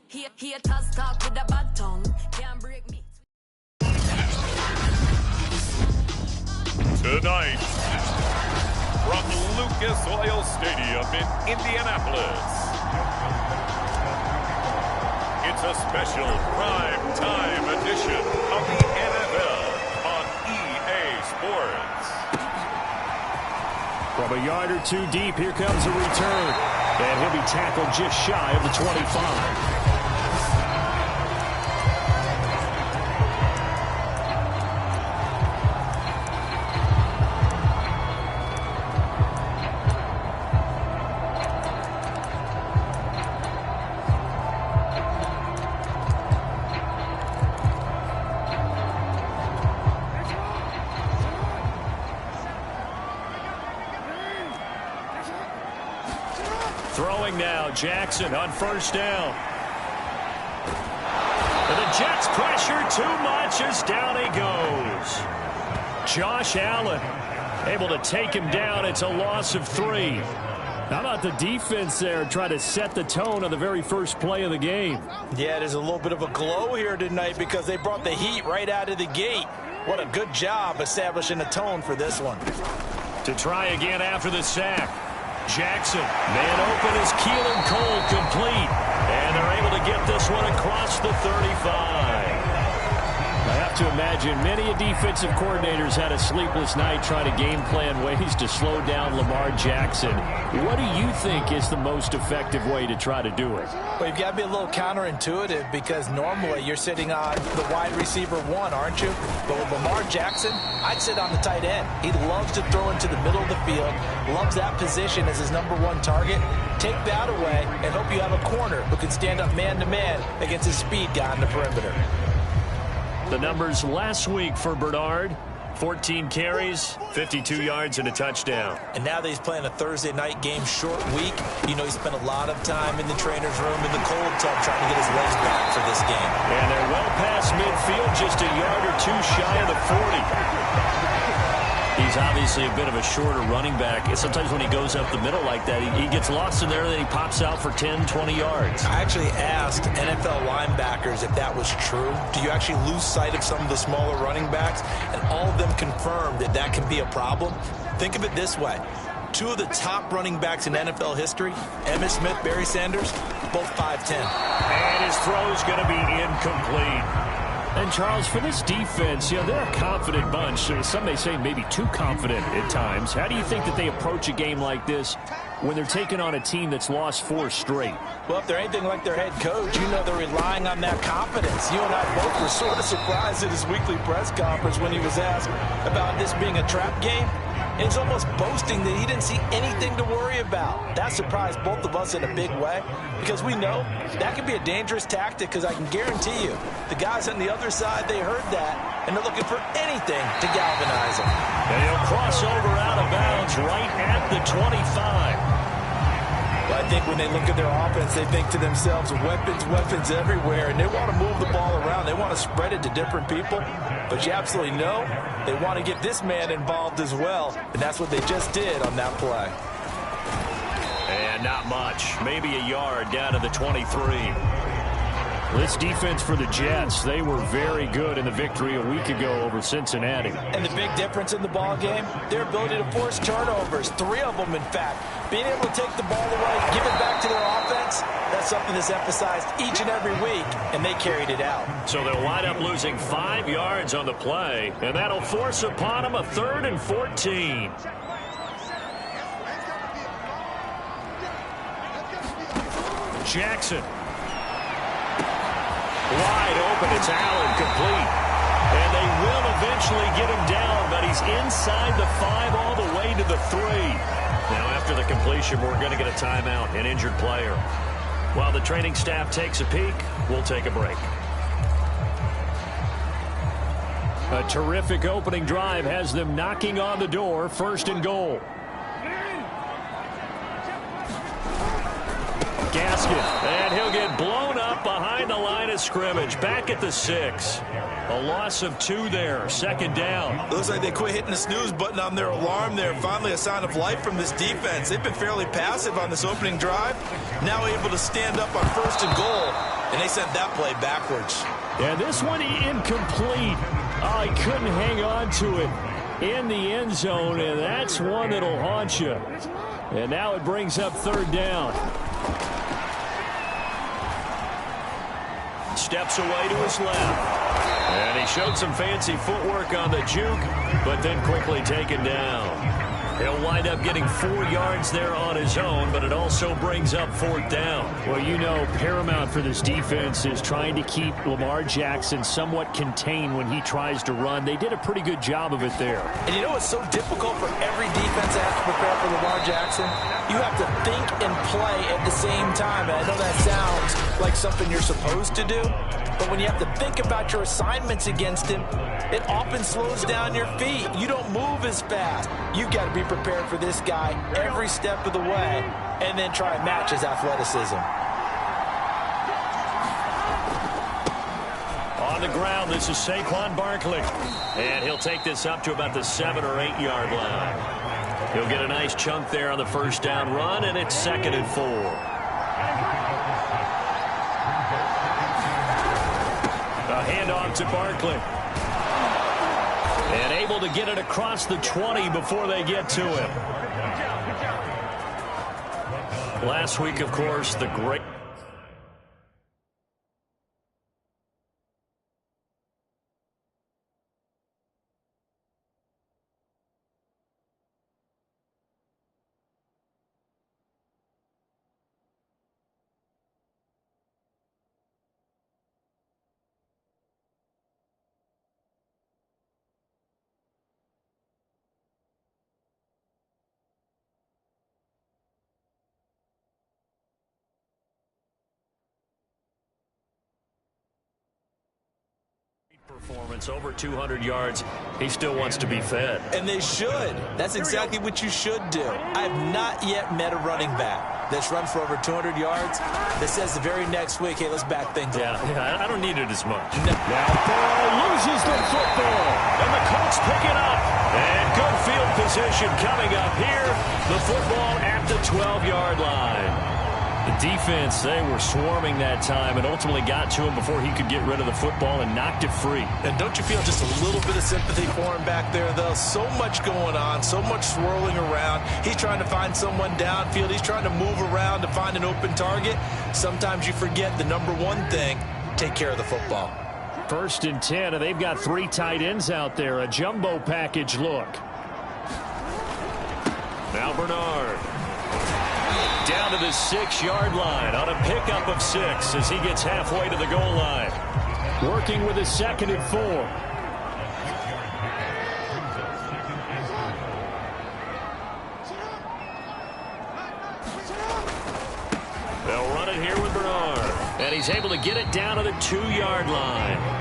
He a toss talk with a bad tongue. Can't break me. Tonight, from Lucas Oil Stadium in Indianapolis, it's a special prime time edition of the NFL on EA Sports. From a yard or two deep, here comes a return. And he'll be tackled just shy of the 25. Throwing now, Jackson on first down. And the Jets pressure too much as down he goes. Josh Allen able to take him down. It's a loss of 3. How about the defense there trying to set the tone on the very first play of the game? Yeah, there's a little bit of a glow here tonight because they brought the heat right out of the gate. What a good job establishing a tone for this one. To try again after the sack. Jackson, man open is Keelan Cole, complete. And they're able to get this one across the 35. I have to imagine many defensive coordinators had a sleepless night trying to game plan ways to slow down Lamar Jackson. What do you think is the most effective way to try to do it? Well, you've got to be a little counterintuitive because normally you're sitting on the wide receiver 1, aren't you? But with Lamar Jackson, I'd sit on the tight end. He loves to throw into the middle of the field, loves that position as his #1 target. Take that away and hope you have a corner who can stand up man-to-man against his speed guy on the perimeter. The numbers last week for Bernard: 14 carries, 52 yards, and a touchdown. And now that he's playing a Thursday night game, short week, you know he spent a lot of time in the trainer's room in the cold tub trying to get his legs back for this game. And they're well past midfield, just a yard or two shy of the 40. He's obviously a bit of a shorter running back. And sometimes when he goes up the middle like that, he gets lost in there, and then he pops out for 10, 20 yards. I actually asked NFL linebackers if that was true. Do you actually lose sight of some of the smaller running backs? And all of them confirmed that that can be a problem. Think of it this way. 2 of the top running backs in NFL history, Emmitt Smith, Barry Sanders, both 5'10". And his throw's going to be incomplete. And, Charles, for this defense, you know, they're a confident bunch. Some may say maybe too confident at times. How do you think that they approach a game like this when they're taking on a team that's lost 4 straight? Well, if they're anything like their head coach, you know they're relying on that confidence. You and I both were sort of surprised at his weekly press conference when he was asked about this being a trap game. And he's almost boasting that he didn't see anything to worry about. That surprised both of us in a big way because we know that can be a dangerous tactic because I can guarantee you the guys on the other side, they heard that, and they're looking for anything to galvanize them. And he'll cross over out of bounds right at the 25. Well, I think when they look at their offense, they think to themselves, weapons everywhere, and they want to move the ball around. They want to spread it to different people. But you absolutely know they want to get this man involved as well, and that's what they just did on that play. And not much. Maybe a yard down to the 23. This defense for the Jets, they were very good in the victory a week ago over Cincinnati. And the big difference in the ball game, their ability to force turnovers, 3 of them in fact. Being able to take the ball away, give it back to their offense, that's something that's emphasized each and every week, and they carried it out. So they'll wind up losing 5 yards on the play, and that'll force upon them a 3rd and 14. Jackson. Wide open, it's Allen, complete. And they will eventually get him down, but he's inside the 5 all the way to the 3. Now after the completion, we're going to get a timeout, an injured player. While the training staff takes a peek, we'll take a break. A terrific opening drive has them knocking on the door, 1st and goal. Gaskin, and he'll get blown up behind the line of scrimmage, back at the 6. A loss of 2 there, second down. Looks like they quit hitting the snooze button on their alarm there. Finally a sign of life from this defense. They've been fairly passive on this opening drive. Now able to stand up on 1st and goal, and they sent that play backwards. And this one incomplete. Oh, he couldn't hang on to it in the end zone, and that's one that'll haunt you. And now it brings up 3rd down. Steps away to his left. And he showed some fancy footwork on the juke, but then quickly taken down. He'll wind up getting 4 yards there on his own, but it also brings up 4th down. Well, you know, paramount for this defense is trying to keep Lamar Jackson somewhat contained when he tries to run. They did a pretty good job of it there. And you know it's so difficult for every defense to have to prepare for Lamar Jackson? You have to think and play at the same time. And I know that sounds like something you're supposed to do, but when you have to think about your assignments against him, it often slows down your feet. You don't move as fast. You've got to be prepared for this guy every step of the way and then try and match his athleticism. On the ground, this is Saquon Barkley. And he'll take this up to about the 7 or 8 yard line. He'll get a nice chunk there on the 1st down run, and it's 2nd and 4. A handoff to Barkley. And able to get it across the 20 before they get to him. Last week, of course, the great... performance, over 200 yards. He still wants to be fed. And they should. That's exactly what you should do. I have not yet met a running back that's run for over 200 yards that says the very next week, hey, let's back things up. Yeah, I don't need it as much. Now Burrow loses the football. And the Colts pick it up. And good field position coming up here. The football at the 12-yard line. The defense, they were swarming that time and ultimately got to him before he could get rid of the football and knocked it free. And don't you feel just a little bit of sympathy for him back there, though? So much going on, so much swirling around. He's trying to find someone downfield. He's trying to move around to find an open target. Sometimes you forget the number one thing, take care of the football. 1st and 10, and they've got 3 tight ends out there. A jumbo package look. Now Bernard. Down to the 6-yard line on a pickup of 6 as he gets halfway to the goal line. Working with a 2nd and 4. They'll run it here with Bernard. And he's able to get it down to the 2-yard line.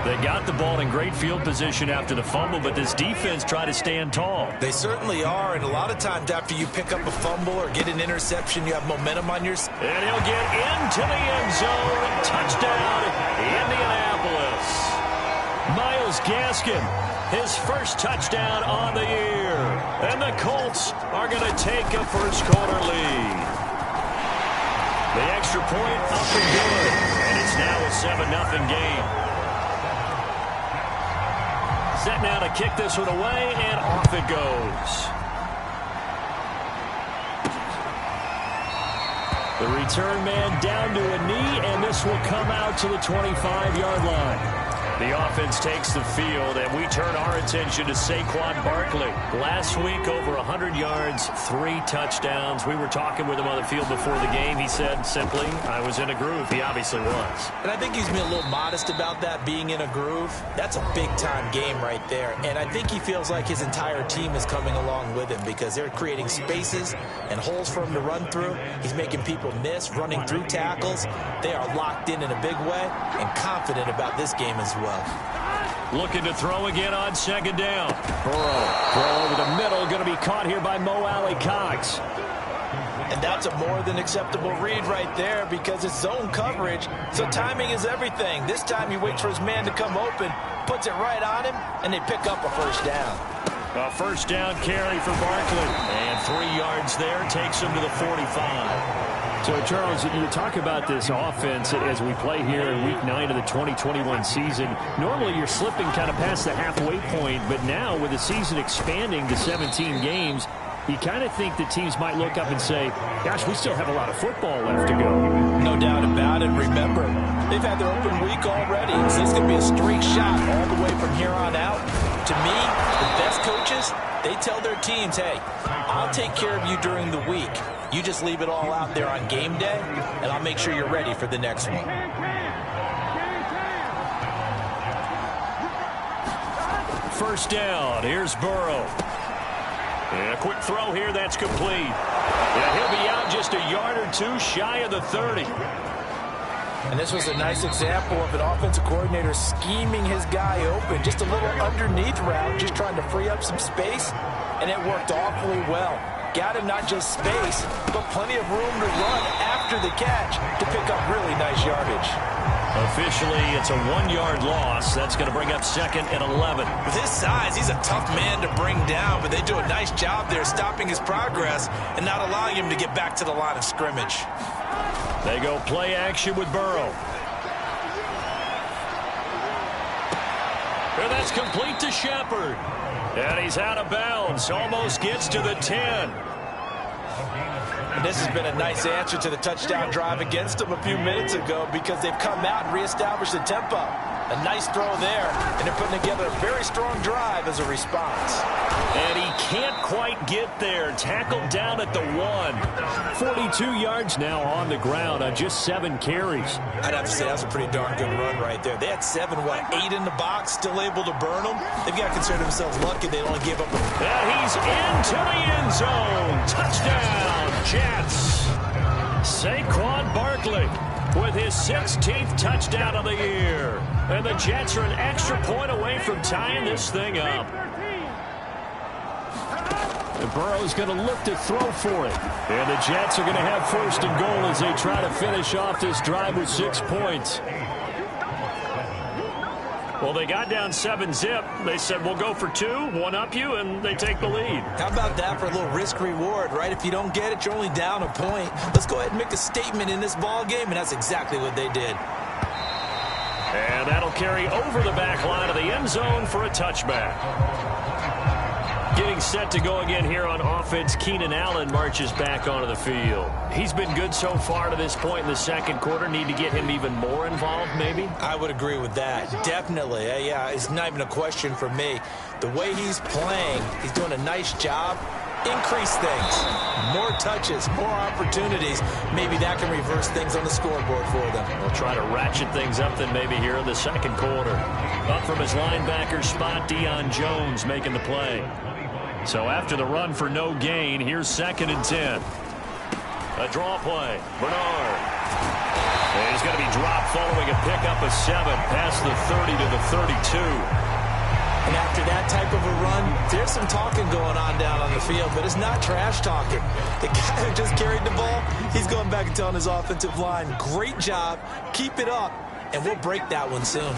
They got the ball in great field position after the fumble, but this defense tried to stand tall. They certainly are, and a lot of times after you pick up a fumble or get an interception, you have momentum on your side. And he'll get into the end zone. Touchdown, Indianapolis. Myles Gaskin, his first touchdown on the year. And the Colts are going to take a first-quarter lead. The extra point up and good, and it's now a 7-0 game. Set now to kick this one away, and off it goes. The return man down to a knee, and this will come out to the 25-yard line. The offense takes the field, and we turn our attention to Saquon Barkley. Last week, over 100 yards, 3 touchdowns. We were talking with him on the field before the game. He said simply, I was in a groove. He obviously was. And I think he's been a little modest about that, being in a groove. That's a big-time game right there. And I think he feels like his entire team is coming along with him because they're creating spaces and holes for him to run through. He's making people miss, running through tackles. They are locked in a big way and confident about this game as well. Looking to throw again on 2nd down. Burrow, throw over the middle, going to be caught here by Mo Alley-Cox. And that's a more than acceptable read right there because it's zone coverage, so timing is everything. This time he waits for his man to come open, puts it right on him, and they pick up a first down. A first down carry for Barkley. And 3 yards there takes him to the 45. So, Charles, you talk about this offense as we play here in Week 9 of the 2021 season. Normally, you're slipping kind of past the halfway point, but now with the season expanding to 17 games, you kind of think that teams might look up and say, gosh, we still have a lot of football left to go. No doubt about it. Remember, they've had their open week already, so it's going to be a straight shot all the way from here on out. To me, the best coaches, they tell their teams, hey, I'll take care of you during the week. You just leave it all out there on game day, and I'll make sure you're ready for the next one. First down. Here's Burrow. And a quick throw here. That's complete. And he'll be out just a yard or two shy of the 30. And this was a nice example of an offensive coordinator scheming his guy open. Just a little underneath route, just trying to free up some space, and it worked awfully well. Got him not just space, but plenty of room to run after the catch to pick up really nice yardage. Officially, it's a 1-yard loss. That's going to bring up 2nd and 11. With his size, he's a tough man to bring down, but they do a nice job there stopping his progress and not allowing him to get back to the line of scrimmage. They go play action with Burrow. And that's complete to Shepard. And he's out of bounds. Almost gets to the 10. And this has been a nice answer to the touchdown drive against them a few minutes ago because they've come out and reestablished the tempo. A nice throw there, and they're putting together a very strong drive as a response. And he can't quite get there. Tackled down at the 1. 42 yards now on the ground on just 7 carries. I'd have to say that's a pretty darn good run right there. They had 8 in the box, still able to burn them. They've got to consider themselves lucky they only gave up a... And he's into the end zone. Touchdown, Jets. Saquon Barkley with his 16th touchdown of the year. And the Jets are an extra point away from tying this thing up. And Burrow's going to look to throw for it. And the Jets are going to have 1st and goal as they try to finish off this drive with 6 points. Well, they got down 7-zip. They said, we'll go for 2, one-up you, and they take the lead. How about that for a little risk-reward, right? If you don't get it, you're only down a point. Let's go ahead and make a statement in this ball game, and that's exactly what they did. And that'll carry over the back line of the end zone for a touchback. Getting set to go again here on offense, Keenan Allen marches back onto the field. He's been good so far to this point in the second quarter. Need to get him even more involved, maybe? I would agree with that. Definitely. Yeah, it's not even a question for me. The way he's playing, he's doing a nice job. Increase things. More touches, more opportunities. Maybe that can reverse things on the scoreboard for them. We'll try to ratchet things up then maybe here in the second quarter. Up from his linebacker spot, Deion Jones making the play. So after the run for no gain, here's 2nd and 10. A draw play. Bernard. And he's going to be dropped following a pickup of 7 past the 30 to the 32. And after that type of a run, there's some talking going on down on the field, but it's not trash talking. The guy who just carried the ball, he's going back and telling his offensive line, great job, keep it up, and we'll break that one soon.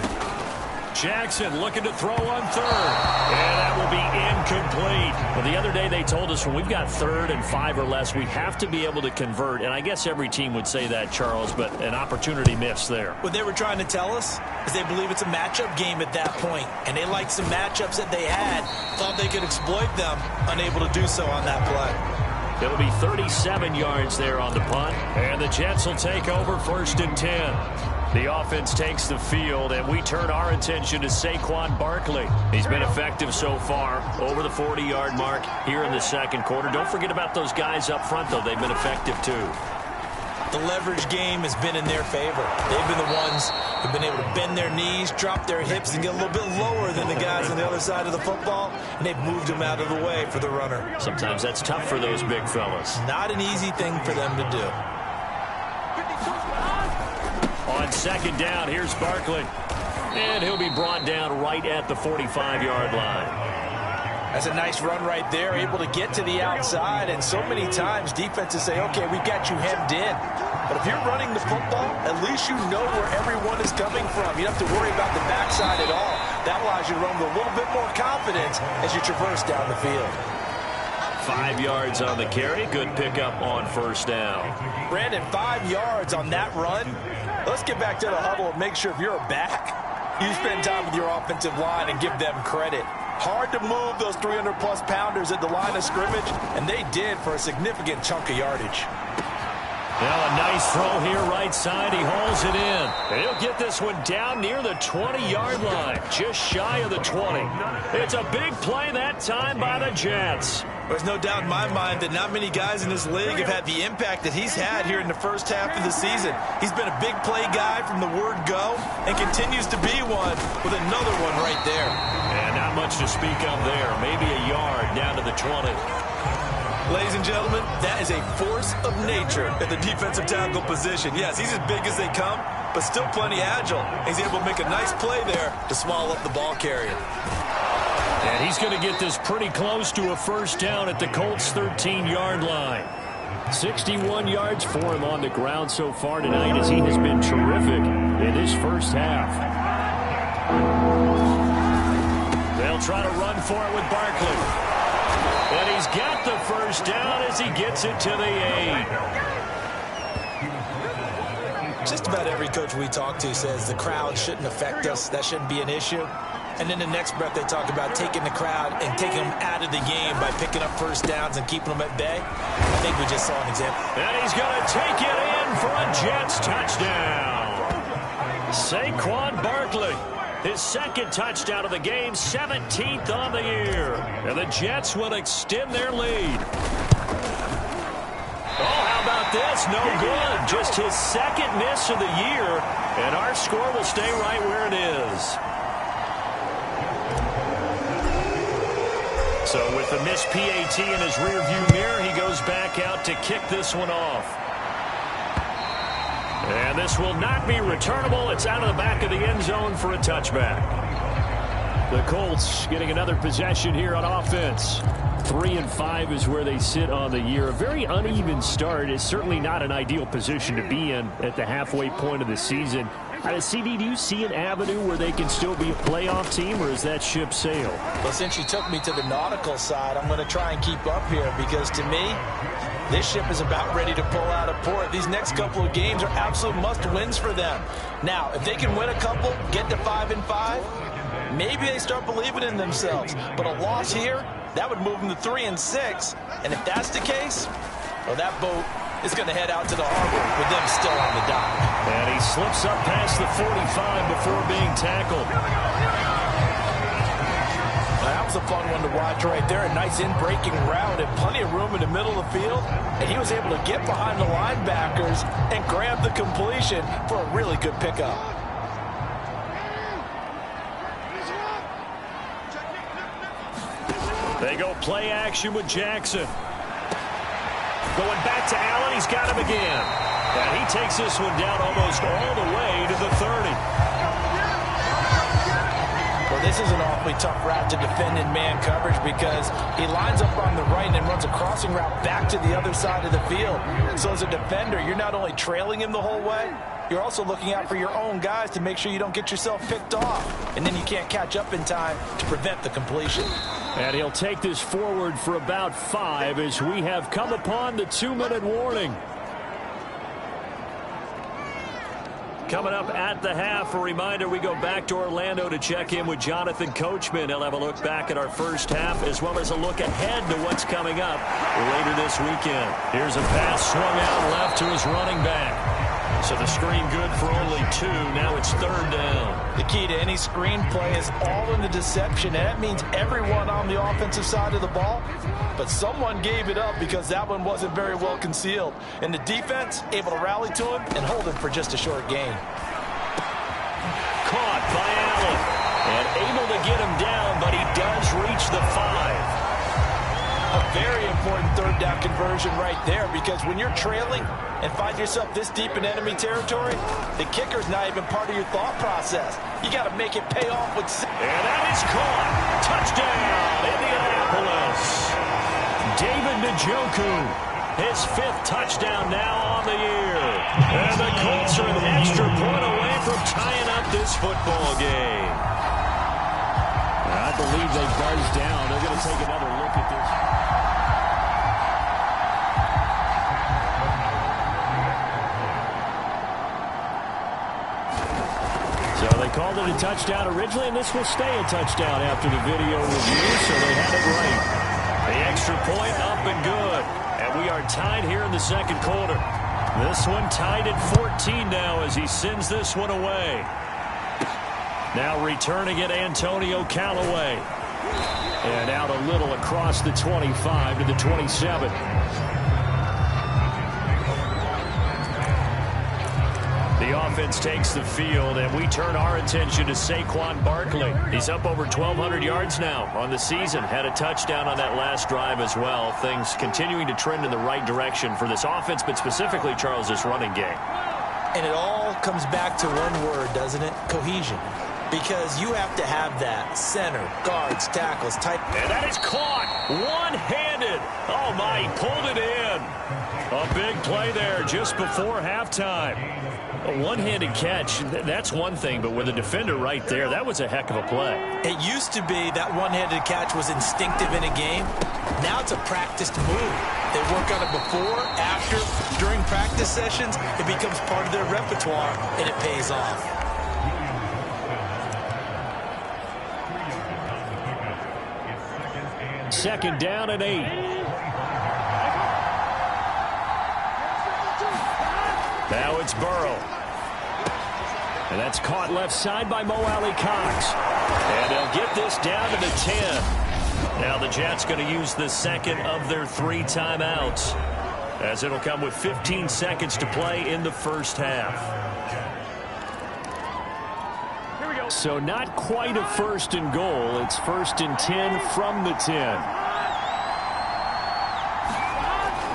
Jackson looking to throw on 3rd. And that will be incomplete. Well, the other day they told us when we've got 3rd and 5 or less, we have to be able to convert. And I guess every team would say that, Charles, but an opportunity missed there. What they were trying to tell us is they believe it's a matchup game at that point. And they liked some matchups that they had, thought they could exploit them, unable to do so on that play. It'll be 37 yards there on the punt. And the Jets will take over 1st and 10. The offense takes the field, and we turn our attention to Saquon Barkley. He's been effective so far, over the 40-yard mark here in the second quarter. Don't forget about those guys up front, though. They've been effective, too. The leverage game has been in their favor. They've been the ones who've been able to bend their knees, drop their hips, and get a little bit lower than the guys on the other side of the football, and they've moved them out of the way for the runner. Sometimes that's tough for those big fellas. Not an easy thing for them to do. On 2nd down, here's Barkley. And he'll be brought down right at the 45-yard line. That's a nice run right there, able to get to the outside. And so many times defenses say, okay, we've got you hemmed in. But if you're running the football, at least you know where everyone is coming from. You don't have to worry about the backside at all. That allows you to run with a little bit more confidence as you traverse down the field. 5 yards on the carry. Good pickup on first down. Brandon, 5 yards on that run. Let's get back to the huddle and make sure if you're a back, you spend time with your offensive line and give them credit. Hard to move those 300-plus pounders at the line of scrimmage, and they did for a significant chunk of yardage. Now a nice throw here right side. He hauls it in. And he'll get this one down near the 20-yard line, just shy of the 20. It's a big play that time by the Jets. There's no doubt in my mind that not many guys in this league have had the impact that he's had here in the first half of the season. He's been a big play guy from the word go and continues to be one with another one right there. And not much to speak of there. Maybe a yard down to the 20. Ladies and gentlemen, that is a force of nature at the defensive tackle position. Yes, he's as big as they come, but still plenty agile. He's able to make a nice play there to swallow up the ball carrier. And he's going to get this pretty close to a first down at the Colts' 13-yard line. 61 yards for him on the ground so far tonight as he has been terrific in his first half. They'll try to run for it with Barkley. And he's got the first down as he gets it to the 8. Just about every coach we talk to says the crowd shouldn't affect us. That shouldn't be an issue. And then the next breath they talk about taking the crowd and taking them out of the game by picking up first downs and keeping them at bay. I think we just saw an example. And he's going to take it in for a Jets touchdown. Saquon Barkley, his second touchdown of the game, 17th on the year. And the Jets will extend their lead. Oh, how about this? No good. Just his second miss of the year. And our score will stay right where it is. So with the missed PAT in his rearview mirror, he goes back out to kick this one off. And this will not be returnable. It's out of the back of the end zone for a touchback. The Colts getting another possession here on offense. 3-5 is where they sit on the year. A very uneven start. Is certainly not an ideal position to be in at the halfway point of the season. CD, do you see an avenue where they can still be a playoff team, or is that ship sailed? Well, since you took me to the nautical side, I'm going to try and keep up here because, to me, this ship is about ready to pull out of port. These next couple of games are absolute must-wins for them. Now, if they can win a couple, get to 5-5, maybe they start believing in themselves. But a loss here, that would move them to 3-6. And if that's the case, well, that boat is going to head out to the harbor with them still on the dock. And he slips up past the 45 before being tackled. Now, that was a fun one to watch right there. A nice in-breaking route and plenty of room in the middle of the field. And he was able to get behind the linebackers and grab the completion for a really good pickup. They go play action with Jackson. Going back to Allen, he's got him again. And he takes this one down almost all the way to the 30. Well, this is an awfully tough route to defend in man coverage because he lines up on the right and then runs a crossing route back to the other side of the field. So as a defender, you're not only trailing him the whole way, you're also looking out for your own guys to make sure you don't get yourself picked off. And then you can't catch up in time to prevent the completion. And he'll take this forward for about 5 as we have come upon the 2-minute warning. Coming up at the half, a reminder, we go back to Orlando to check in with Jonathan Coachman. He'll have a look back at our first half as well as a look ahead to what's coming up later this weekend. Here's a pass swung out left to his running back. So the screen good for only 2. Now it's 3rd down. The key to any screen play is all in the deception, and that means everyone on the offensive side of the ball. But someone gave it up because that one wasn't very well concealed. And the defense able to rally to him and hold him for just a short gain. Caught by Allen. And able to get him down, but he does reach the 5. A very important 3rd down conversion right there because when you're trailing and find yourself this deep in enemy territory, the kicker's not even part of your thought process. You got to make it pay off with... And that is caught. Touchdown, Indianapolis. David Njoku, his 5th touchdown now on the year. And the Colts are an extra point away from tying up this football game. I believe they buzzed down. They're going to take another look at this. So they called it a touchdown originally, and this will stay a touchdown after the video review, so they had it right. The extra point up and good. And we are tied here in the second quarter. This one tied at 14 now as he sends this one away. Now returning it, Antonio Callaway. And out a little across the 25 to the 27. The offense takes the field, and we turn our attention to Saquon Barkley. He's up over 1,200 yards now on the season. Had a touchdown on that last drive as well. Things continuing to trend in the right direction for this offense, but specifically, Charles, this running game. And it all comes back to one word, doesn't it? Cohesion. Because you have to have that. Center, guards, tackles, tight. And that is caught one-handed. Oh, my, he pulled it in. A big play there just before halftime. A one-handed catch, that's one thing, but with a defender right there, that was a heck of a play. It used to be that one-handed catch was instinctive in a game. Now it's a practiced move. They work on it before, after, during practice sessions. It becomes part of their repertoire, and it pays off. Second down and 8. Now it's Burrow. And that's caught left side by Mo Alley-Cox. And they'll get this down to the 10. Now the Jets going to use the second of their 3 timeouts, as it'll come with 15 seconds to play in the first half. Here we go. So not quite a 1st and goal. It's 1st and 10 from the 10.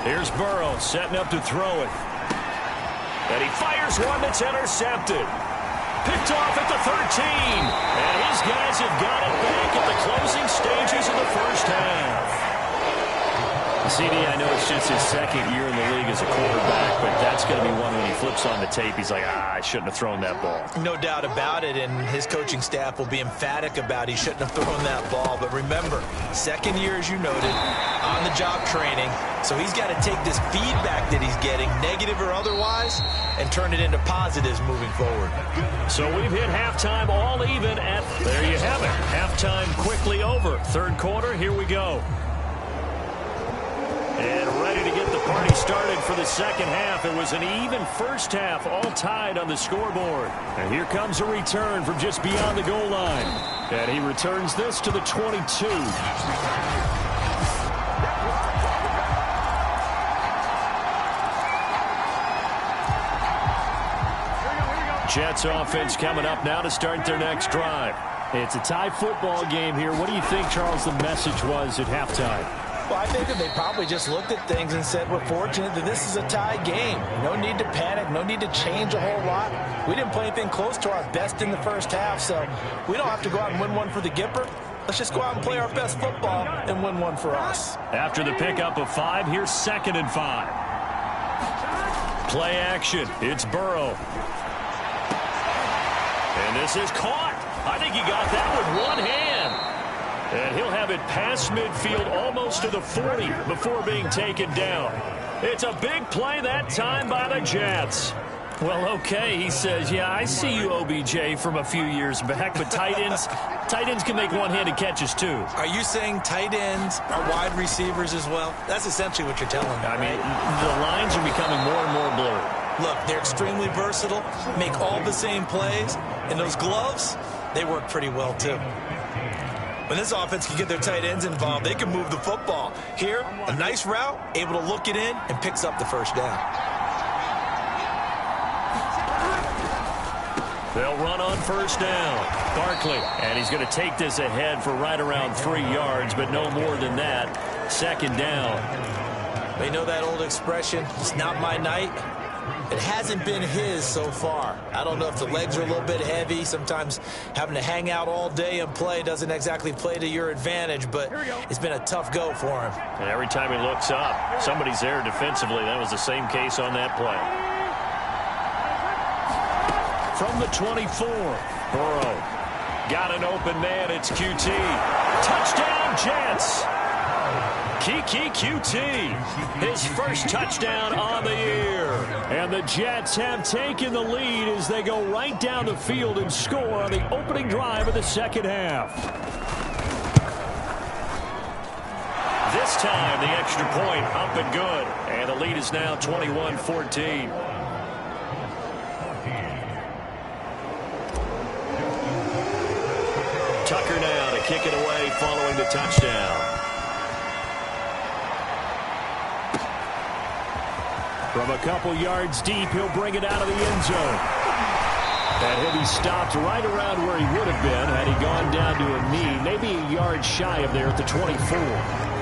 Here's Burrow setting up to throw it. And he fires one that's intercepted. Picked off at the 13. And his guys have got it back at the closing stages of the first half. CD, I know it's just his 2nd year in the league as a quarterback, but that's going to be one when he flips on the tape. He's like, I shouldn't have thrown that ball. No doubt about it, and his coaching staff will be emphatic about he shouldn't have thrown that ball. But remember, 2nd year, as you noted, on-the-job training. So he's got to take this feedback that he's getting, negative or otherwise, and turn it into positives moving forward. So we've hit halftime all even at, there you have it, halftime quickly over. 3rd quarter, here we go. And ready to get the party started for the second half. It was an even first half, all tied on the scoreboard. And here comes a return from just beyond the goal line. And he returns this to the 22. Jets offense coming up now to start their next drive. It's a tie football game here. What do you think, Charles, the message was at halftime? Well, I think that they probably just looked at things and said, we're fortunate that this is a tie game. No need to panic. No need to change a whole lot. We didn't play anything close to our best in the first half, so we don't have to go out and win one for the Gipper. Let's just go out and play our best football and win one for us. After the pickup of 5, here's 2nd and 5. Play action. It's Burrow. And this is caught. I think he got that with one hand. And he'll have it past midfield almost to the 40 before being taken down. It's a big play that time by the Jets. Well, okay, he says, yeah, I see you, OBJ, from a few years back, but tight ends can make one-handed catches too. Are you saying tight ends are wide receivers as well? That's essentially what you're telling me. I mean, the lines are becoming more and more blurred. Look, they're extremely versatile, make all the same plays, and those gloves, they work pretty well too. When this offense can get their tight ends involved, they can move the football. Here, a nice route, able to look it in, and picks up the first down. They'll run on first down. Barkley, and he's going to take this ahead for right around 3 yards, but no more than that. 2nd down. They know that old expression, it's not my night. It hasn't been his so far. I don't know if the legs are a little bit heavy. Sometimes having to hang out all day and play doesn't exactly play to your advantage, but it's been a tough go for him. And every time he looks up, somebody's there defensively. That was the same case on that play. From the 24, Burrow. Got an open man. It's QT. Touchdown, Jets. Keke QT, his first touchdown on the year. And the Jets have taken the lead as they go right down the field and score on the opening drive of the second half. This time, the extra point up and good. And the lead is now 21-14. Tucker now to kick it away following the touchdown. From a couple yards deep, he'll bring it out of the end zone. And he'll be stopped right around where he would have been had he gone down to a knee, maybe a yard shy of there at the 24.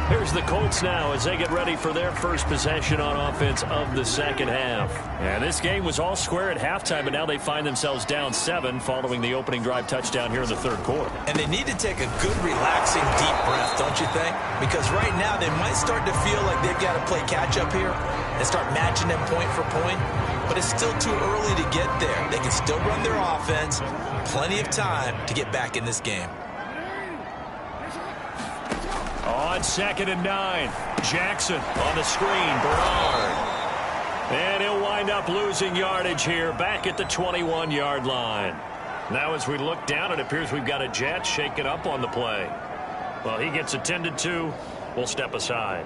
Here's the Colts now as they get ready for their first possession on offense of the second half. And this game was all square at halftime, but now they find themselves down 7 following the opening drive touchdown here in the third quarter. And they need to take a good, relaxing, deep breath, don't you think? Because right now they might start to feel like they've got to play catch-up here and start matching them point for point. But it's still too early to get there. They can still run their offense. Plenty of time to get back in this game. On 2nd and 9, Jackson on the screen, Bernard. And he'll wind up losing yardage here back at the 21-yard line. Now as we look down, it appears we've got a Jet shaking up on the play. Well, he gets attended to. We'll step aside.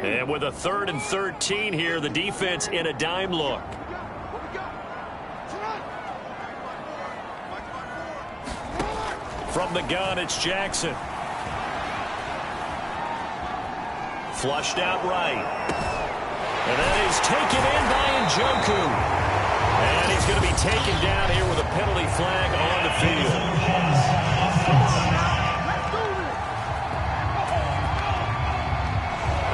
And with a 3rd and 13 here, the defense in a dime look. From the gun, it's Jackson. Flushed out right. And that is taken in by Njoku. And he's going to be taken down here with a penalty flag on the field.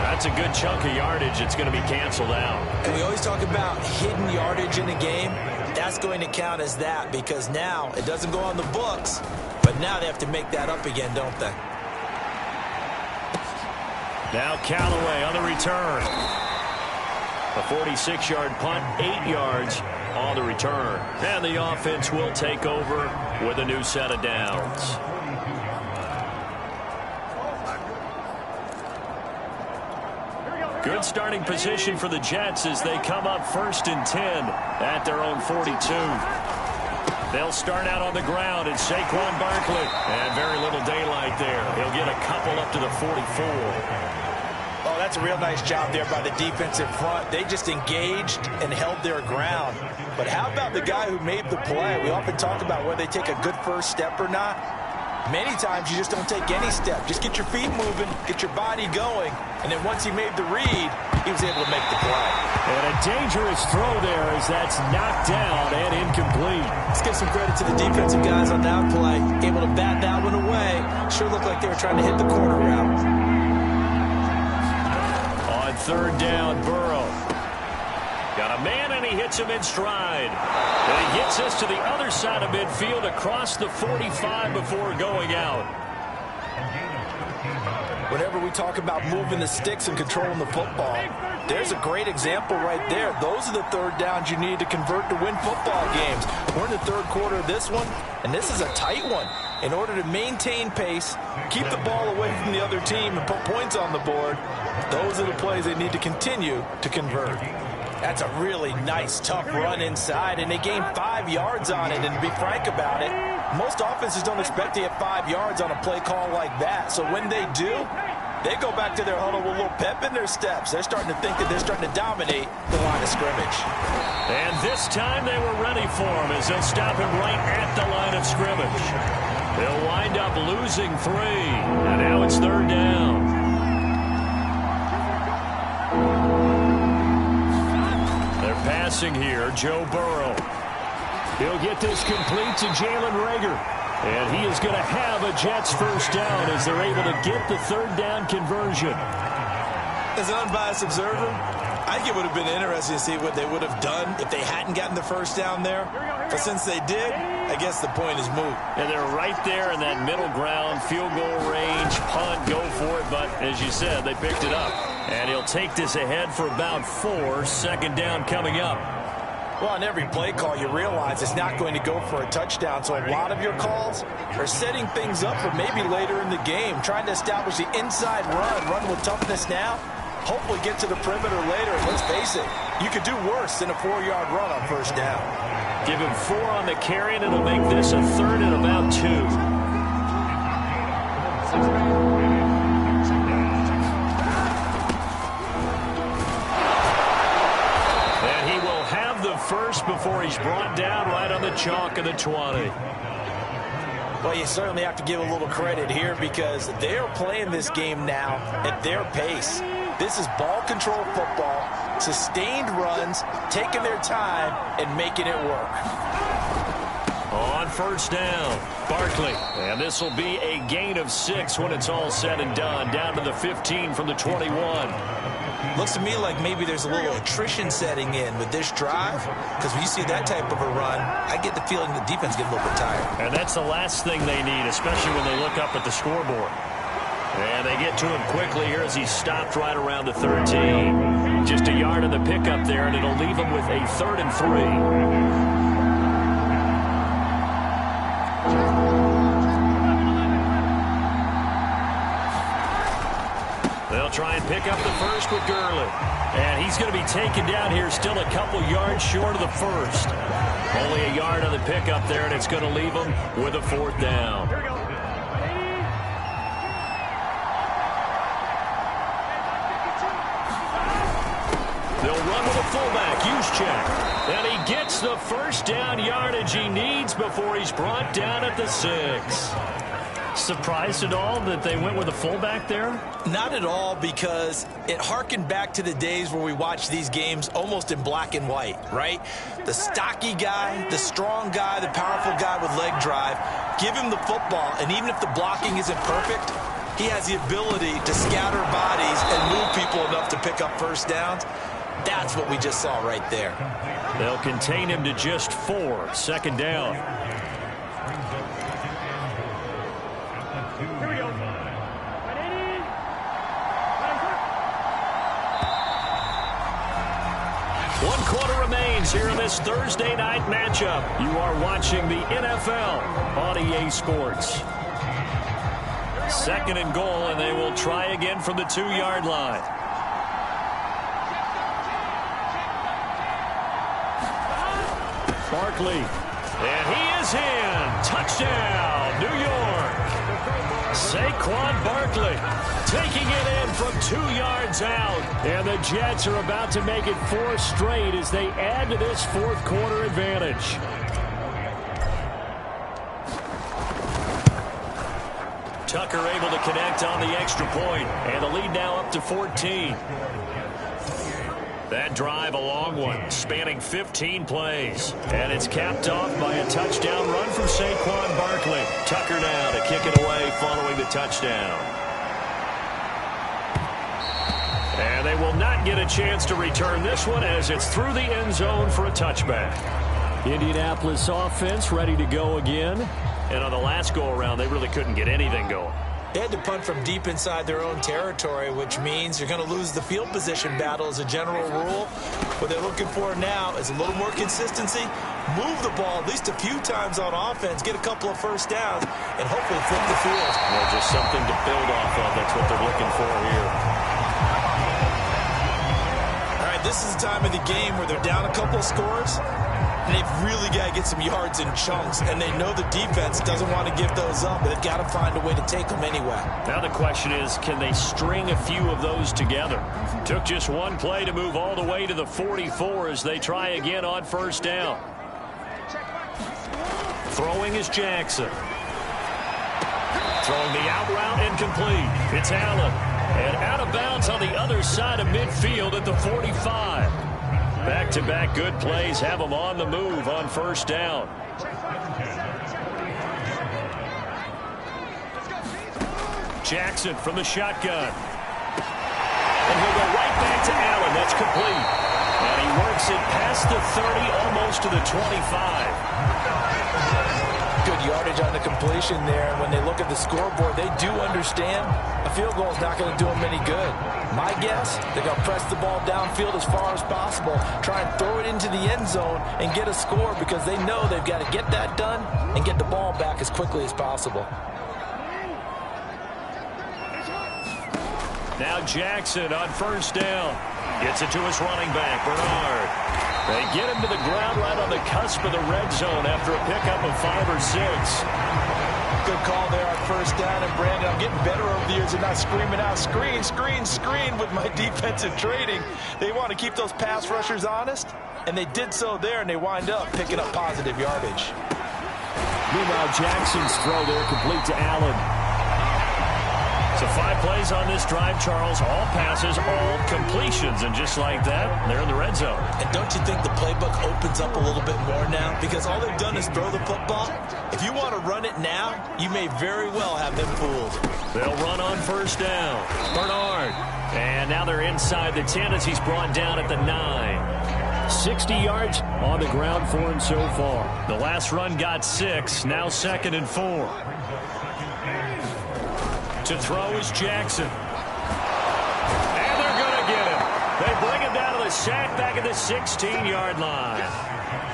That's a good chunk of yardage. It's going to be canceled out. And we always talk about hidden yardage in a game. That's going to count as that because now it doesn't go on the books, but now they have to make that up again, don't they? Now Callaway on the return. A 46-yard punt, 8 yards on the return. And the offense will take over with a new set of downs. Good starting position for the Jets as they come up 1st and 10 at their own 42. They'll start out on the ground. It's Saquon Barkley. And very little daylight there. He'll get a couple up to the 44. Oh, that's a real nice job there by the defensive front. They just engaged and held their ground. But how about the guy who made the play? We often talk about whether they take a good first step or not. Many times you just don't take any step. Just get your feet moving, get your body going, and then once he made the read, he was able to make the play. And a dangerous throw there as that's knocked down and incomplete. Let's give some credit to the defensive guys on that play. Able to bat that one away. Sure looked like they were trying to hit the corner route. On 3rd down, Burrow. Got a man, and he hits him in stride. And he gets us to the other side of midfield across the 45 before going out. Whenever we talk about moving the sticks and controlling the football, there's a great example right there. Those are the 3rd downs you need to convert to win football games. We're in the 3rd quarter of this one, and this is a tight one. In order to maintain pace, keep the ball away from the other team, and put points on the board, those are the plays they need to continue to convert. That's a really nice, tough run inside, and they gained 5 yards on it. And to be frank about it, most offenses don't expect to get 5 yards on a play call like that. So when they do, they go back to their huddle with a little pep in their steps. They're starting to think that they're starting to dominate the line of scrimmage. And this time they were ready for him as they'll stop him right at the line of scrimmage. They'll wind up losing 3, and now it's 3rd down. Passing here, Joe Burrow. He'll get this complete to Jalen Reagor. And he is going to have a Jets first down as they're able to get the third down conversion. As an unbiased observer, I think it would have been interesting to see what they would have done if they hadn't gotten the first down there. But since they did, I guess the point is moot. And they're right there in that middle ground, field goal range, punt, go for it. But as you said, they picked it up. And he'll take this ahead for about 4. Second down coming up. Well, on every play call, you realize it's not going to go for a touchdown. So a lot of your calls are setting things up for maybe later in the game, trying to establish the inside run with toughness now. Hopefully get to the perimeter later. Let's face it, you could do worse than a 4-yard run on first down. Give him 4 on the carry, and it'll make this a third and about 2. And he will have the first before he's brought down right on the chalk of the 20. Well, you certainly have to give a little credit here because they're playing this game now at their pace. This is ball control football, sustained runs, taking their time, and making it work. On first down, Barkley. And this will be a gain of 6 when it's all said and done, down to the 15 from the 21. Looks to me like maybe there's a little attrition setting in with this drive, because when you see that type of a run, I get the feeling the defense gets a little bit tired. And that's the last thing they need, especially when they look up at the scoreboard. And they get to him quickly here as he's stopped right around the 13. Just a yard on the pickup there, and it'll leave him with a 3rd and 3. They'll try and pick up the first with Gurley. And he's going to be taken down here still a couple yards short of the first. Only a yard on the pickup there, and it's going to leave him with a 4th down. They'll run with a fullback, Juszczyk. And he gets the first down yardage he needs before he's brought down at the 6. Surprised at all that they went with a fullback there? Not at all, because it harkened back to the days where we watched these games almost in black and white, right? The stocky guy, the strong guy, the powerful guy with leg drive, give him the football, and even if the blocking isn't perfect, he has the ability to scatter bodies and move people enough to pick up first downs. That's what we just saw right there. They'll contain him to just 4. Second down. Here we go. One quarter remains here in this Thursday night matchup. You are watching the NFL on EA Sports. 2nd and goal, and they will try again from the 2-yard line. Barkley, and he is in. Touchdown, New York. Saquon Barkley taking it in from 2 yards out. And the Jets are about to make it 4 straight as they add to this 4th quarter advantage. Tucker able to connect on the extra point, and the lead now up to 14. That drive, a long one, spanning 15 plays. And it's capped off by a touchdown run from Saquon Barkley. Tucker now to kick it away following the touchdown. And they will not get a chance to return this one as it's through the end zone for a touchback. Indianapolis offense ready to go again. And on the last go-around, they really couldn't get anything going. They had to punt from deep inside their own territory, which means you're going to lose the field position battle as a general rule. What they're looking for now is a little more consistency, move the ball at least a few times on offense, get a couple of first downs, and hopefully flip the field. Well, just something to build off of. That's what they're looking for here. All right, this is the time of the game where they're down a couple of scores, and they've really got to get some yards in chunks, and they know the defense doesn't want to give those up, but they've got to find a way to take them anyway. Now the question is, can they string a few of those together? Took just one play to move all the way to the 44 as they try again on first down. Throwing is Jackson. Throwing the out route incomplete. It's Allen. And out of bounds on the other side of midfield at the 45. Back-to-back good plays have them on the move on first down. Jackson from the shotgun. And he'll go right back to Allen. That's complete. And he works it past the 30, almost to the 25. Good yardage on the completion there. When they look at the scoreboard, they do understand a field goal is not going to do them any good. My guess, they're going to press the ball downfield as far as possible, try and throw it into the end zone and get a score because they know they've got to get that done and get the ball back as quickly as possible. Now Jackson on first down. Gets it to his running back, Bernard. They get him to the ground right on the cusp of the red zone after a pickup of 5 or 6. Good call there on first down. And, Brandon, I'm getting better over the years and not screaming out, screen, screen, screen with my defensive training. They want to keep those pass rushers honest, and they did so there, and they wind up picking up positive yardage. Meanwhile, Jackson's throw there complete to Allen. So 5 plays on this drive, Charles. All passes, all completions. And just like that, they're in the red zone. And don't you think the playbook opens up a little bit more now? Because all they've done is throw the football. If you want to run it now, you may very well have them fooled. They'll run on first down. Bernard. And now they're inside the 10 as he's brought down at the 9. 60 yards on the ground for him so far. The last run got 6. Now 2nd and 4. To throw is Jackson. And they're going to get him. They bring him down to the sack back at the 16-yard line.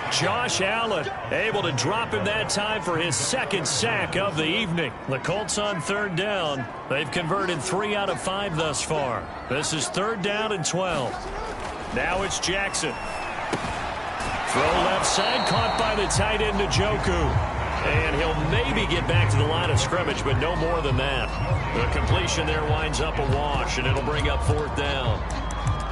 Josh Allen able to drop him that time for his 2nd sack of the evening. The Colts on 3rd down. They've converted 3 out of 5 thus far. This is 3rd down and 12. Now it's Jackson. Throw left side, caught by the tight end Njoku. And he'll maybe get back to the line of scrimmage, but no more than that. The completion there winds up a wash, and it'll bring up 4th down.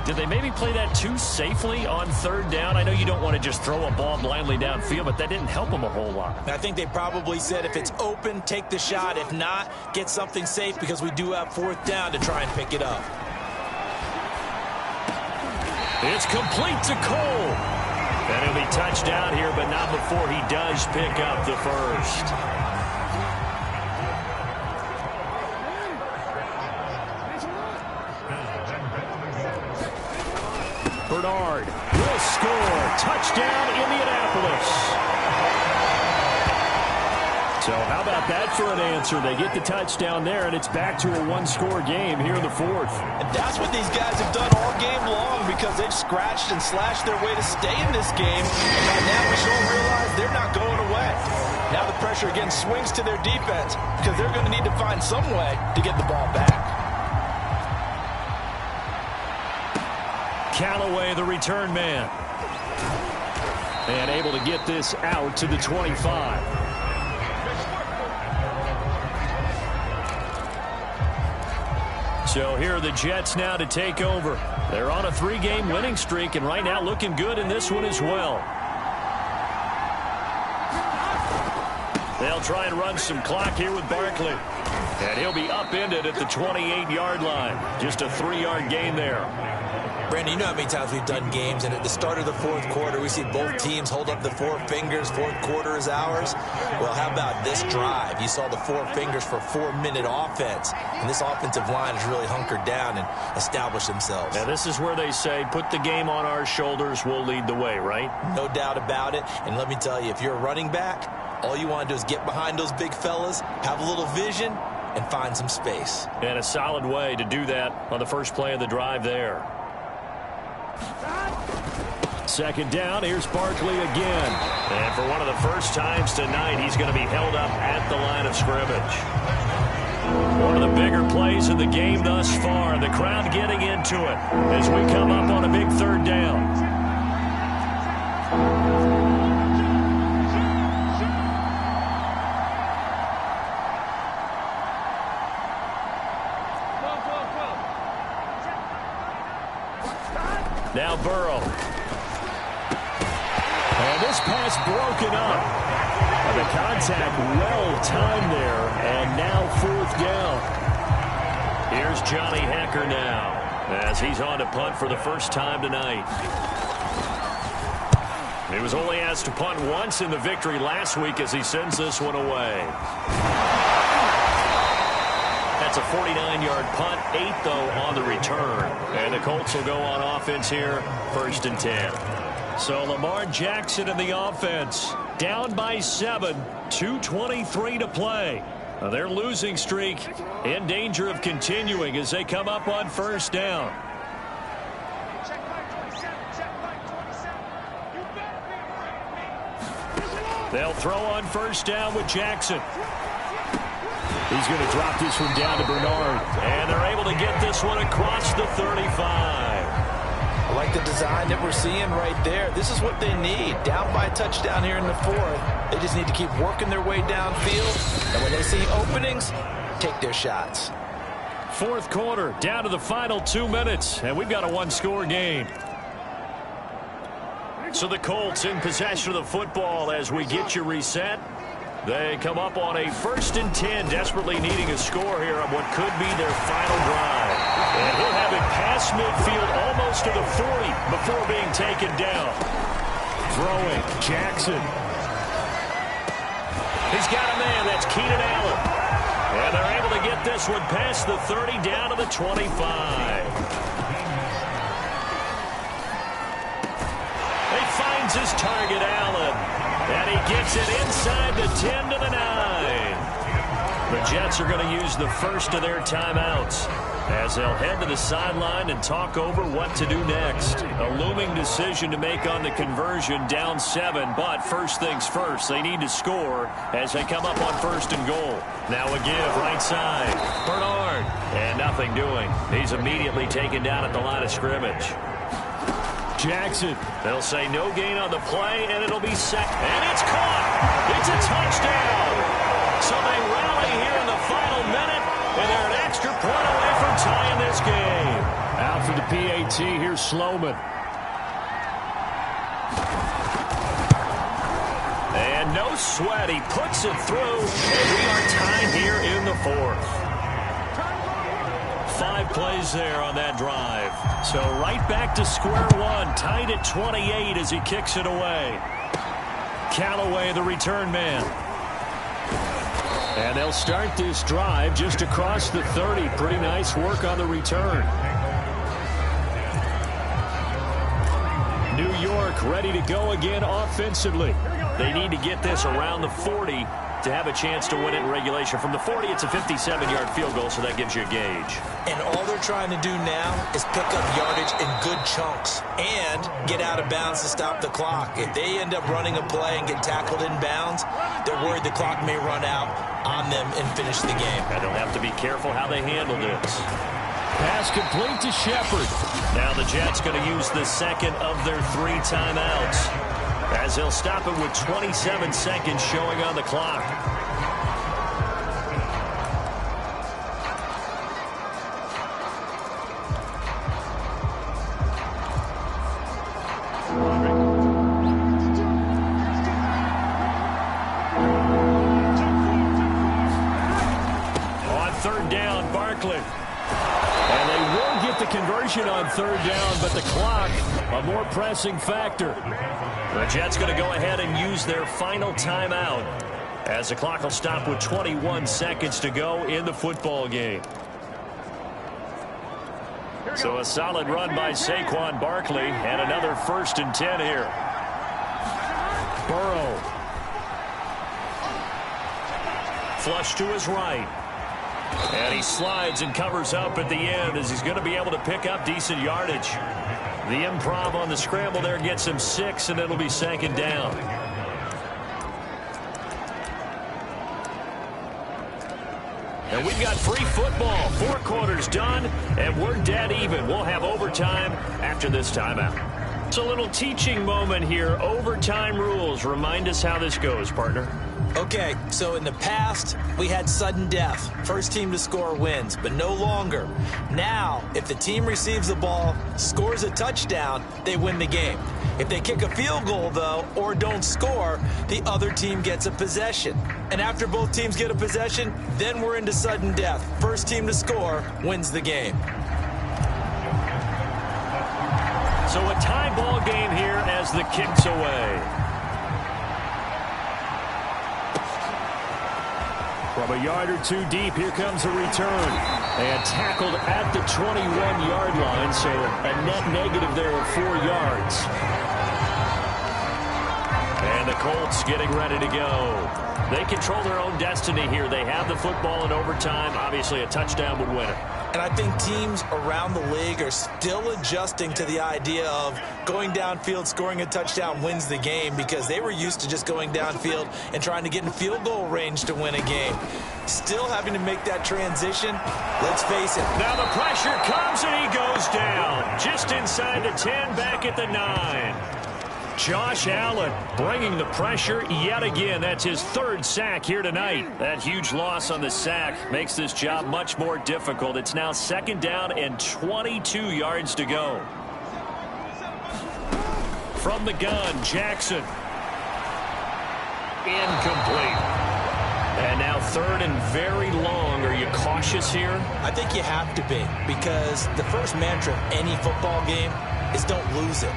Did they maybe play that too safely on 3rd down? I know you don't want to just throw a ball blindly downfield, but that didn't help them a whole lot. I think they probably said if it's open, take the shot. If not, get something safe because we do have 4th down to try and pick it up. It's complete to Cole. And he'll be touched down here, but not before he does pick up the first. Bernard will score. Touchdown, Indianapolis. So how about that for an answer? They get the touchdown there, and it's back to a 1-score game here in the 4th. And that's what these guys have done all game long because they've scratched and slashed their way to stay in this game. And by now we should realize they're not going away. Now the pressure again swings to their defense because they're going to need to find some way to get the ball back. Callaway, the return man. And able to get this out to the 25. So here are the Jets now to take over. They're on a 3-game winning streak, and right now looking good in this one as well. They'll try and run some clock here with Barkley. And he'll be upended at the 28-yard line. Just a 3-yard gain there. Brandon, you know how many times we've done games, and at the start of the 4th quarter, we see both teams hold up the 4 fingers, 4th quarter is ours. Well, how about this drive? You saw the 4 fingers for 4-minute offense, and this offensive line has really hunkered down and established themselves. Now, this is where they say, put the game on our shoulders, we'll lead the way, right? No doubt about it, and let me tell you, if you're a running back, all you want to do is get behind those big fellas, have a little vision, and find some space. And a solid way to do that on the first play of the drive there. 2nd down, here's Barkley again. And for one of the first times tonight, he's going to be held up at the line of scrimmage. One of the bigger plays in the game thus far. The crowd getting into it as we come up on a big 3rd down. Now Burrow. And this pass broken up. And the contact well timed there. And now 4th down. Here's Johnny Hekker now as he's on to punt for the first time tonight. He was only asked to punt once in the victory last week as he sends this one away. That's a 49-yard punt, 8 though on the return. And the Colts will go on offense here, 1st and 10. So Lamar Jackson in the offense, down by 7, 2:23 to play. Their losing streak in danger of continuing as they come up on 1st down. They'll throw on 1st down with Jackson. He's going to drop this one down to Bernard. And they're able to get this one across the 35. I like the design that we're seeing right there. This is what they need. Down by a touchdown here in the 4th. They just need to keep working their way downfield. And when they see openings, take their shots. 4th quarter, down to the final 2 minutes. And we've got a 1-score game. So the Colts in possession of the football as we get you reset. They come up on a 1st and 10, desperately needing a score here on what could be their final drive. And he'll have it past midfield almost to the 40 before being taken down. Throwing, Jackson. He's got a man, that's Keenan Allen. And they're able to get this one past the 30 down to the 25. Finds his target, Allen. And he gets it inside the 10 to the 9. The Jets are going to use the first of their timeouts as they'll head to the sideline and talk over what to do next. A looming decision to make on the conversion, down 7. But first things first, they need to score as they come up on 1st and goal. Now a give, right side. Bernard. And nothing doing. He's immediately taken down at the line of scrimmage. Jackson. They'll say no gain on the play, and it'll be set. And it's caught. It's a touchdown. So they rally here in the final minute, and they're an extra point away from tying this game. Out for the PAT, here's Sloman. And no sweat. He puts it through, and we are tied here in the 4th. 5 plays there on that drive. So right back to square one, tied at 28 as he kicks it away. Callaway, the return man. And they'll start this drive just across the 30. Pretty nice work on the return. New York ready to go again offensively. They need to get this around the 40 to have a chance to win it in regulation. From the 40, it's a 57-yard field goal, so that gives you a gauge. And all they're trying to do now is pick up yardage in good chunks and get out of bounds to stop the clock. If they end up running a play and get tackled in bounds, they're worried the clock may run out on them and finish the game. And they'll have to be careful how they handle this. Pass complete to Shepard. Now the Jets going to use the second of their 3 timeouts, as they'll stop it with 27 seconds showing on the clock. On 3rd down, Barkley. And they will get the conversion on 3rd down, but the clock, a more pressing factor. The Jets going to go ahead and use their final timeout as the clock will stop with 21 seconds to go in the football game. So a solid run by Saquon Barkley and another 1st and 10 here. Burrow. Flush to his right. And he slides and covers up at the end as he's going to be able to pick up decent yardage. The improv on the scramble there gets him 6, and it'll be 2nd down. And we've got free football. 4 quarters done, and we're dead even. We'll have overtime after this timeout. It's a little teaching moment here. Overtime rules. Remind us how this goes, partner. Okay, so in the past, we had sudden death. First team to score wins, but no longer. Now, if the team receives the ball, scores a touchdown, they win the game. If they kick a field goal, though, or don't score, the other team gets a possession. And after both teams get a possession, then we're into sudden death. First team to score wins the game. So a tie ball game here as the kick's away. From a yard or two deep, here comes a return. And tackled at the 21-yard line, so a net negative there of 4 yards. And the Colts getting ready to go. They control their own destiny here. They have the football in overtime. Obviously, a touchdown would win it. And I think teams around the league are still adjusting to the idea of going downfield, scoring a touchdown wins the game, because they were used to just going downfield and trying to get in field goal range to win a game. Still having to make that transition. Let's face it. Now the pressure comes and he goes down. Just inside the 10, back at the 9. Josh Allen bringing the pressure yet again. That's his 3rd sack here tonight. That huge loss on the sack makes this job much more difficult. It's now 2nd down and 22 yards to go. From the gun, Jackson. Incomplete. And now 3rd and very long. Are you cautious here? I think you have to be, because the first mantra of any football game is don't lose it.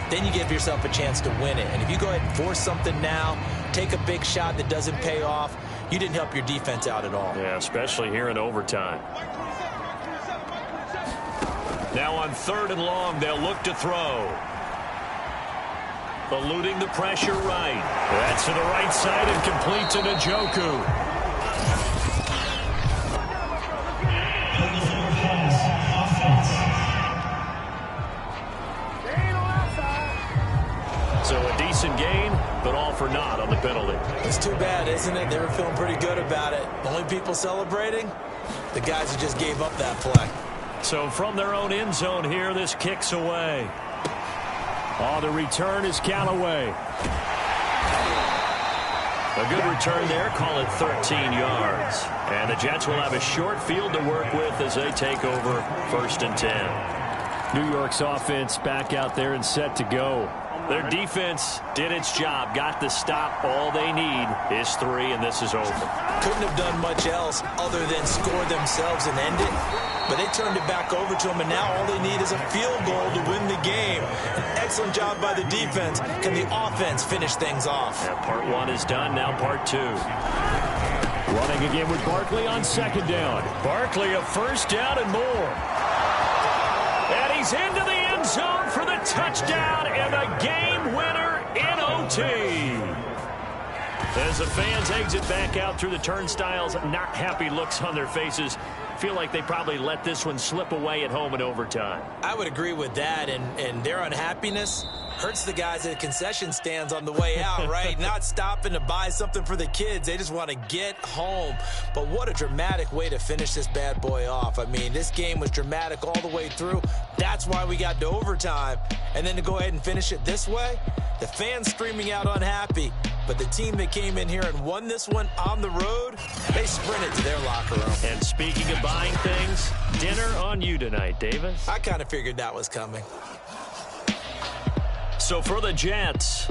Then you give yourself a chance to win it. And if you go ahead and force something now, take a big shot that doesn't pay off, you didn't help your defense out at all. Yeah, especially here in overtime. Now on 3rd and long, they'll look to throw. Eluding the pressure right. That's to the right side and complete to Njoku. So a decent gain, but all for naught on the penalty. It's too bad, isn't it? They were feeling pretty good about it. The only people celebrating, the guys who just gave up that play. So from their own end zone here, this kicks away. Oh, the return is Callaway. A good return there, call it 13 yards. And the Jets will have a short field to work with as they take over 1st and 10. New York's offense back out there and set to go. Their defense did its job, got the stop. All they need is 3, and this is over. Couldn't have done much else other than score themselves and end it. But they turned it back over to them, and now all they need is a field goal to win the game. An excellent job by the defense. Can the offense finish things off? Yeah, part 1 is done, now part 2. Running again with Barkley on 2nd down. Barkley, a 1st down and more. And he's into the end zone for the touchdown and a game winner in OT. As the fans exit back out through the turnstiles, not happy looks on their faces. Feel like they probably let this one slip away at home in overtime. I would agree with that, and their unhappiness hurts the guys at concession stands on the way out, right? Not stopping to buy something for the kids. They just want to get home. But what a dramatic way to finish this bad boy off. I mean, this game was dramatic all the way through. That's why we got to overtime. And then to go ahead and finish it this way, the fans screaming out unhappy. But the team that came in here and won this one on the road, they sprinted to their locker room. And speaking of buying things, dinner on you tonight, Davis. I kind of figured that was coming. So for the Jets,